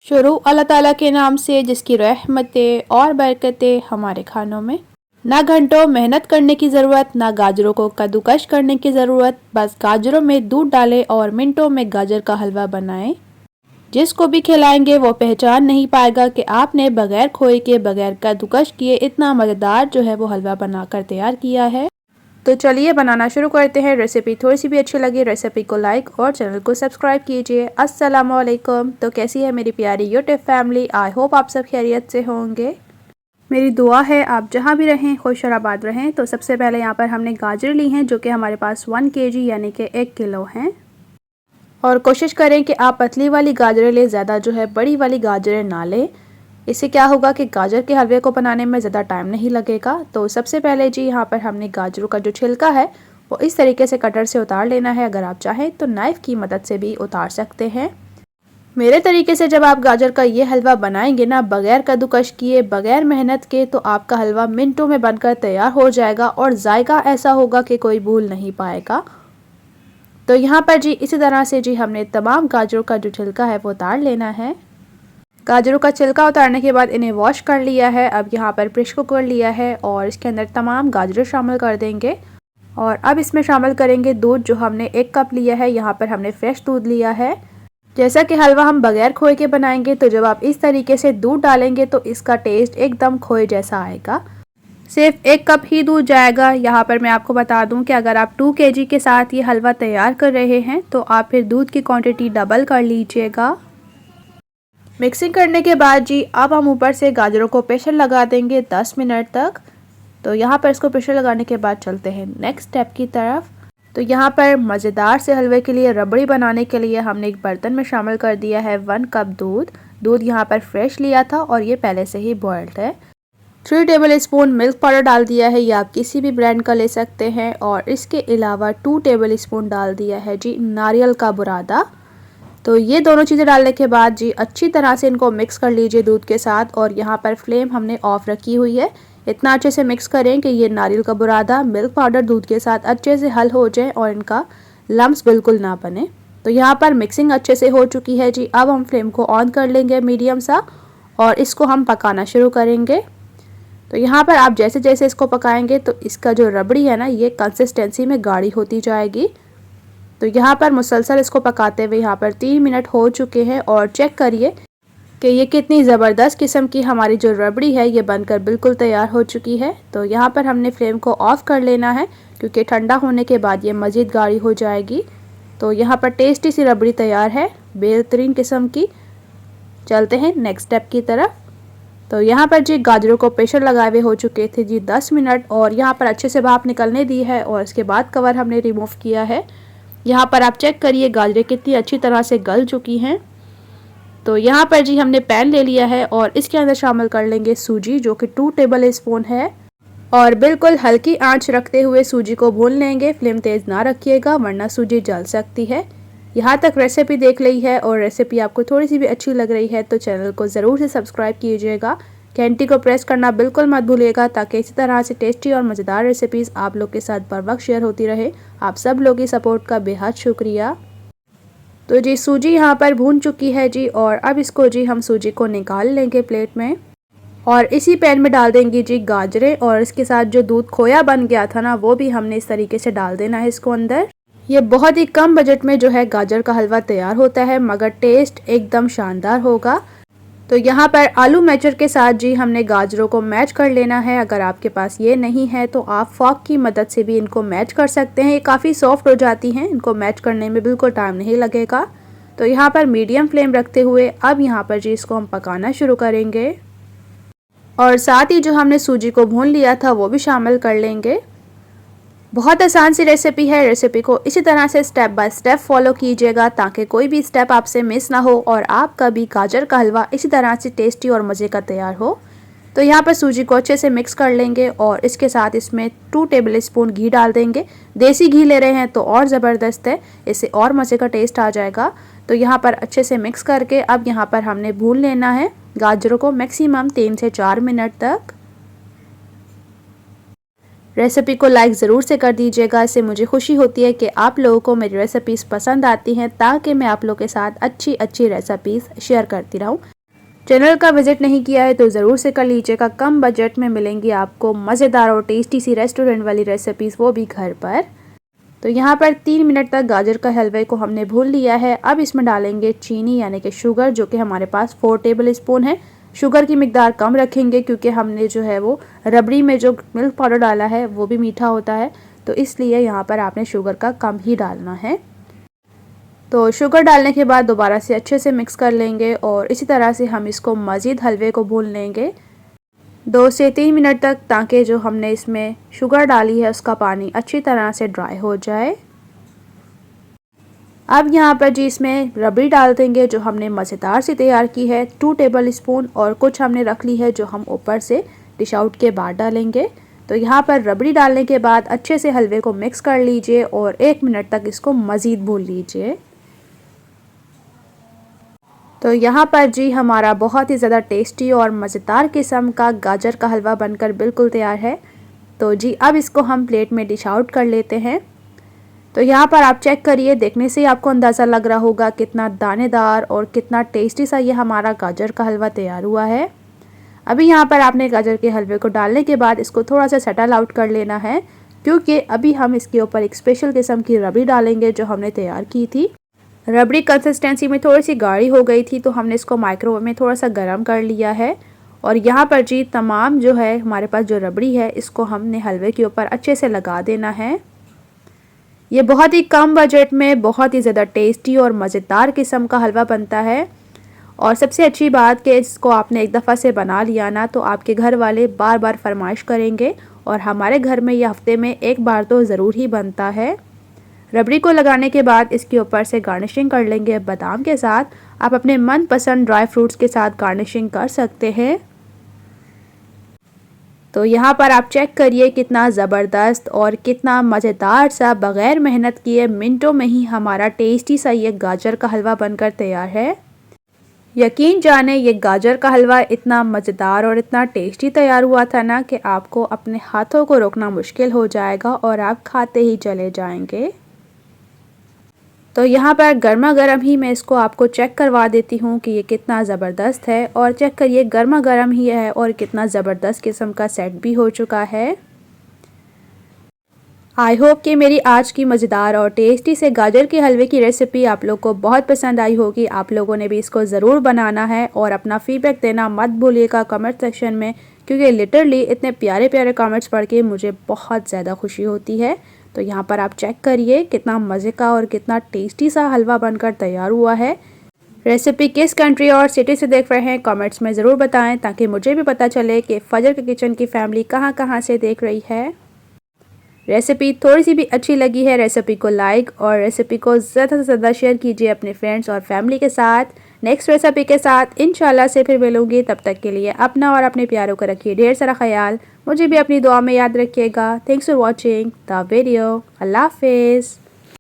शुरू अल्लाह ताला के नाम से जिसकी रहमतें और बरकतें हमारे खानों में। ना घंटों मेहनत करने की ज़रूरत, ना गाजरों को कद्दूकश करने की ज़रूरत, बस गाजरों में दूध डालें और मिनटों में गाजर का हलवा बनाएं। जिसको भी खिलाएंगे वो पहचान नहीं पाएगा कि आपने बगैर खोए के, बगैर कद्दूकश किए इतना मज़ेदार जो है वो हलवा बनाकर तैयार किया है। तो चलिए बनाना शुरू करते हैं। रेसिपी थोड़ी सी भी अच्छी लगी रेसिपी को लाइक और चैनल को सब्सक्राइब कीजिए। अस्सलाम वालेकुम। तो कैसी है मेरी प्यारी यूट्यूब फैमिली, आई होप आप सब खैरियत से होंगे। मेरी दुआ है आप जहाँ भी रहें खुश और आबाद रहें। तो सबसे पहले यहाँ पर हमने गाजर ली हैं जो कि हमारे पास 1 kg यानी कि 1 किलो हैं। और कोशिश करें कि आप पतली वाली गाजरें लें, ज़्यादा जो है बड़ी वाली गाजरें ना लें। इससे क्या होगा कि गाजर के हलवे को बनाने में ज़्यादा टाइम नहीं लगेगा। तो सबसे पहले जी यहाँ पर हमने गाजरों का जो छिलका है वो इस तरीके से कटर से उतार लेना है। अगर आप चाहें तो नाइफ़ की मदद से भी उतार सकते हैं। मेरे तरीके से जब आप गाजर का ये हलवा बनाएंगे ना, बग़ैर कद्दूकश किए, बग़ैर मेहनत के, तो आपका हलवा मिनटों में बनकर तैयार हो जाएगा और जायका ऐसा होगा कि कोई भूल नहीं पाएगा। तो यहाँ पर जी इसी तरह से जी हमने तमाम गाजरों का जो छिलका है वो उतार लेना है। गाजरों का छिलका उतारने के बाद इन्हें वॉश कर लिया है। अब यहाँ पर प्रेशर कुकर लिया है और इसके अंदर तमाम गाजरें शामिल कर देंगे। और अब इसमें शामिल करेंगे दूध, जो हमने 1 कप लिया है। यहाँ पर हमने फ्रेश दूध लिया है। जैसा कि हलवा हम बगैर खोए के बनाएंगे, तो जब आप इस तरीके से दूध डालेंगे तो इसका टेस्ट एकदम खोए जैसा आएगा। सिर्फ 1 कप ही दूध जाएगा। यहाँ पर मैं आपको बता दूं कि अगर आप 2 kg के साथ ये हलवा तैयार कर रहे हैं तो आप फिर दूध की क्वांटिटी डबल कर लीजिएगा। मिक्सिंग करने के बाद जी अब हम ऊपर से गाजरों को प्रेशर लगा देंगे 10 मिनट तक। तो यहाँ पर इसको प्रेशर लगाने के बाद चलते हैं नेक्स्ट स्टेप की तरफ। तो यहाँ पर मज़ेदार से हलवे के लिए रबड़ी बनाने के लिए हमने एक बर्तन में शामिल कर दिया है 1 कप दूध। दूध यहाँ पर फ्रेश लिया था और ये पहले से ही बॉयल्ड है। 3 टेबल स्पून मिल्क पाउडर डाल दिया है, या आप किसी भी ब्रांड का ले सकते हैं। और इसके अलावा 2 टेबल स्पून डाल दिया है जी नारियल का बुरादा। तो ये दोनों चीज़ें डालने के बाद जी अच्छी तरह से इनको मिक्स कर लीजिए दूध के साथ। और यहाँ पर फ्लेम हमने ऑफ रखी हुई है। इतना अच्छे से मिक्स करें कि ये नारियल का बुरादा, मिल्क पाउडर दूध के साथ अच्छे से हल हो जाए और इनका लम्स बिल्कुल ना बने। तो यहाँ पर मिक्सिंग अच्छे से हो चुकी है जी। अब हम फ्लेम को ऑन कर लेंगे मीडियम सा और इसको हम पकाना शुरू करेंगे। तो यहाँ पर आप जैसे जैसे इसको पकाएंगे तो इसका जो रबड़ी है ना, ये कंसिस्टेंसी में गाढ़ी होती जाएगी। तो यहाँ पर मुसलसल इसको पकाते हुए यहाँ पर 3 मिनट हो चुके हैं। और चेक करिए कि ये कितनी ज़बरदस्त किस्म की हमारी जो रबड़ी है ये बनकर बिल्कुल तैयार हो चुकी है। तो यहाँ पर हमने फ्लेम को ऑफ़ कर लेना है क्योंकि ठंडा होने के बाद ये मज़ीद गाढ़ी हो जाएगी। तो यहाँ पर टेस्टी सी रबड़ी तैयार है, बेहतरीन किस्म की। चलते हैं नेक्स्ट स्टेप की तरफ। तो यहाँ पर जी गाजरों को प्रेशर लगाए हुए हो चुके थे जी 10 मिनट। और यहाँ पर अच्छे से भाप निकलने दी है और इसके बाद कवर हमने रिमूव किया है। यहाँ पर आप चेक करिए गाजरें कितनी अच्छी तरह से गल चुकी हैं। तो यहाँ पर जी हमने पैन ले लिया है और इसके अंदर शामिल कर लेंगे सूजी, जो कि 2 टेबल स्पून है। और बिल्कुल हल्की आंच रखते हुए सूजी को भून लेंगे। फ्लेम तेज़ ना रखिएगा वरना सूजी जल सकती है। यहाँ तक रेसिपी देख ली है और रेसिपी आपको थोड़ी सी भी अच्छी लग रही है तो चैनल को ज़रूर से सब्सक्राइब कीजिएगा। घंटी को प्रेस करना बिल्कुल मत भूलिएगा ताकि इसी तरह से टेस्टी और मज़ेदार रेसिपीज़ आप लोग के साथ बर वक्त शेयर होती रहे। आप सब लोग की सपोर्ट का बेहद शुक्रिया। तो जी सूजी यहाँ पर भून चुकी है जी। और अब इसको जी हम सूजी को निकाल लेंगे प्लेट में और इसी पैन में डाल देंगे जी गाजरें। और इसके साथ जो दूध खोया बन गया था ना, वो भी हमने इस तरीके से डाल देना है इसको अंदर। ये बहुत ही कम बजट में जो है गाजर का हलवा तैयार होता है, मगर टेस्ट एकदम शानदार होगा। तो यहाँ पर आलू मैचर के साथ जी हमने गाजरों को मैच कर लेना है। अगर आपके पास ये नहीं है तो आप फॉक की मदद से भी इनको मैच कर सकते हैं। ये काफ़ी सॉफ्ट हो जाती हैं, इनको मैच करने में बिल्कुल टाइम नहीं लगेगा। तो यहाँ पर मीडियम फ्लेम रखते हुए अब यहाँ पर जी इसको हम पकाना शुरू करेंगे। और साथ ही जो हमने सूजी को भून लिया था वो भी शामिल कर लेंगे। बहुत आसान सी रेसिपी है। रेसिपी को इसी तरह से स्टेप बाय स्टेप फॉलो कीजिएगा ताकि कोई भी स्टेप आपसे मिस ना हो और आपका भी गाजर का हलवा इसी तरह से टेस्टी और मज़े का तैयार हो। तो यहाँ पर सूजी को अच्छे से मिक्स कर लेंगे और इसके साथ इसमें 2 टेबल स्पून घी डाल देंगे। देसी घी ले रहे हैं तो और ज़बरदस्त है, इससे और मज़े का टेस्ट आ जाएगा। तो यहाँ पर अच्छे से मिक्स करके अब यहाँ पर हमने भून लेना है गाजरों को मैक्सिमम 3 से 4 मिनट तक। रेसिपी को लाइक ज़रूर से कर दीजिएगा, इससे मुझे खुशी होती है कि आप लोगों को मेरी रेसिपीज़ पसंद आती हैं ताकि मैं आप लोगों के साथ अच्छी रेसिपीज़ शेयर करती रहूं। चैनल का विजिट नहीं किया है तो ज़रूर से कर लीजिएगा। कम बजट में मिलेंगी आपको मज़ेदार और टेस्टी सी रेस्टोरेंट वाली रेसिपीज़, वो भी घर पर। तो यहाँ पर 3 मिनट तक गाजर का हलवे को हमने भून लिया है। अब इसमें डालेंगे चीनी यानी कि शुगर, जो कि हमारे पास 4 टेबल स्पून है। शुगर की मिकदार कम रखेंगे क्योंकि हमने जो है वो रबड़ी में जो मिल्क पाउडर डाला है वो भी मीठा होता है, तो इसलिए यहाँ पर आपने शुगर का कम ही डालना है। तो शुगर डालने के बाद दोबारा से अच्छे से मिक्स कर लेंगे और इसी तरह से हम इसको मज़ीद हलवे को भून लेंगे 2 से 3 मिनट तक, ताकि जो हमने इसमें शुगर डाली है उसका पानी अच्छी तरह से ड्राई हो जाए। अब यहाँ पर जी इसमें रबड़ी डाल देंगे जो हमने मज़ेदार से तैयार की है, 2 टेबल स्पून, और कुछ हमने रख ली है जो हम ऊपर से डिश आउट के बाद डालेंगे। तो यहाँ पर रबड़ी डालने के बाद अच्छे से हलवे को मिक्स कर लीजिए और 1 मिनट तक इसको मज़ीद भून लीजिए। तो यहाँ पर जी हमारा बहुत ही ज़्यादा टेस्टी और मज़ेदार किस्म का गाजर का हलवा बनकर बिल्कुल तैयार है। तो जी अब इसको हम प्लेट में डिश आउट कर लेते हैं। तो यहाँ पर आप चेक करिए, देखने से ही आपको अंदाज़ा लग रहा होगा कितना दानेदार और कितना टेस्टी सा ये हमारा गाजर का हलवा तैयार हुआ है। अभी यहाँ पर आपने गाजर के हलवे को डालने के बाद इसको थोड़ा सा सेटल आउट कर लेना है, क्योंकि अभी हम इसके ऊपर एक स्पेशल किस्म की रबड़ी डालेंगे जो हमने तैयार की थी। रबड़ी कंसिस्टेंसी में थोड़ी सी गाढ़ी हो गई थी, तो हमने इसको माइक्रोवेव में थोड़ा सा गर्म कर लिया है। और यहाँ पर जी तमाम जो है हमारे पास जो रबड़ी है इसको हमने हलवे के ऊपर अच्छे से लगा देना है। ये बहुत ही कम बजट में बहुत ही ज़्यादा टेस्टी और मज़ेदार किस्म का हलवा बनता है। और सबसे अच्छी बात कि इसको आपने एक दफ़ा से बना लिया ना तो आपके घर वाले बार बार फरमाइश करेंगे, और हमारे घर में ये हफ्ते में एक बार तो ज़रूर ही बनता है। रबड़ी को लगाने के बाद इसके ऊपर से गार्निशिंग कर लेंगे बादाम के साथ। आप अपने मनपसंद ड्राई फ्रूट्स के साथ गार्निशिंग कर सकते हैं। तो यहाँ पर आप चेक करिए कितना ज़बरदस्त और कितना मज़ेदार सा बग़ैर मेहनत किए मिनटों में ही हमारा टेस्टी सा ये गाजर का हलवा बनकर तैयार है। यकीन जाने ये गाजर का हलवा इतना मज़ेदार और इतना टेस्टी तैयार हुआ था ना कि आपको अपने हाथों को रोकना मुश्किल हो जाएगा और आप खाते ही चले जाएंगे। तो यहाँ पर गर्मा गर्म ही मैं इसको आपको चेक करवा देती हूँ कि ये कितना ज़बरदस्त है। और चेक करिए गर्मा गर्म ही है और कितना ज़बरदस्त किस्म का सेट भी हो चुका है। आई होप कि मेरी आज की मज़ेदार और टेस्टी से गाजर के हलवे की रेसिपी आप लोग को बहुत पसंद आई होगी। आप लोगों ने भी इसको ज़रूर बनाना है और अपना फ़ीडबैक देना मत भूलिएगा कमेंट सेक्शन में, क्योंकि लिटरली इतने प्यारे प्यारे कमेंट्स पढ़ के मुझे बहुत ज़्यादा खुशी होती है। तो यहाँ पर आप चेक करिए कितना मज़े का और कितना टेस्टी सा हलवा बनकर तैयार हुआ है। रेसिपी किस कंट्री और सिटी से देख रहे हैं कमेंट्स में ज़रूर बताएं, ताकि मुझे भी पता चले कि फजर के किचन की फैमिली कहाँ कहाँ से देख रही है। रेसिपी थोड़ी सी भी अच्छी लगी है रेसिपी को लाइक और रेसिपी को ज़्यादा से ज़्यादा शेयर कीजिए अपने फ्रेंड्स और फैमिली के साथ। नेक्स्ट रेसिपी के साथ इंशाल्लाह से फिर मिलूंगी। तब तक के लिए अपना और अपने प्यारों का रखिए ढेर सारा ख्याल। मुझे भी अपनी दुआ में याद रखिएगा। Thanks for watching the video. अल्लाह हाफिज़।